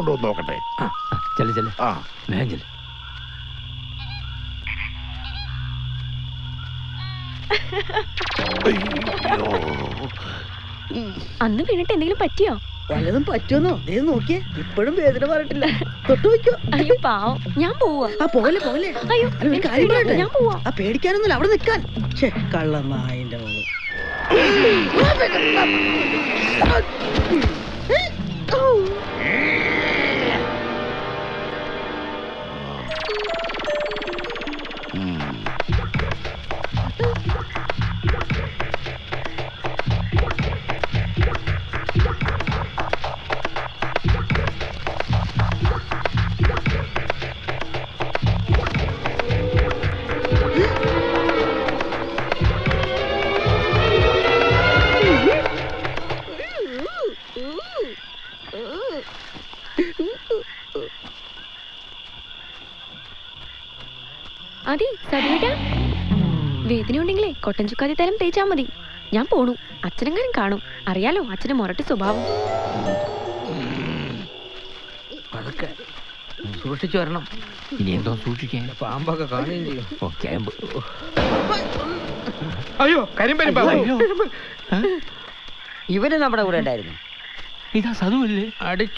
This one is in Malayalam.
ഉണ്ടോ എന്ന് നോക്കട്ടെ. ചെല്ല് ചെല്ല്. ആ വേഗം ചെല്ല്. അയ്യോ. അന്ന് വീണിട്ട് എന്തെങ്കിലും പറ്റിയോ? വല്ലതും പറ്റുമെന്നോ? ദേ നോക്കിയേ, ഇപ്പോഴും വേദന പറഞ്ഞിട്ടില്ല. തൊട്ടു വയ്ക്കോ. അയ്യോ പാവം, ഞാൻ പോവാ. ആ പോലെ പോലെ. അയ്യോ അല്ല, ഒരു കാര്യം പറയട്ടെ? ഞാൻ പോവാ. ആ പേടിക്കാനൊന്നുമില്ല, അവിടെ നിൽക്കാൻ. കള്ളനായിന്റെ മോള്. അതെ സതിയേട്ടാ, വേദന ഉണ്ടെങ്കിലേ കൊട്ടൻ ചുക്കാതി തലം തേച്ചാ മതി. ഞാൻ പോണു, അച്ഛനെങ്ങാനും കാണും. അറിയാലോ അച്ഛന് മൊരട്ട് സ്വഭാവം. പതുക്കെ സൂക്ഷിച്ചു വരണം. ഇനി എന്തോ സൂക്ഷിക്കാൻ, പാമ്പൊക്കെ കാണുകയും ചെയ്യും. ഓ ക്യാമ്പ്. അയ്യോ കരിമ്പരിപ്പാ. ഇവന് നമ്മുടെ കൂടെ ഉണ്ടായിരുന്നു. ഇതാ സതുവല്ലേ?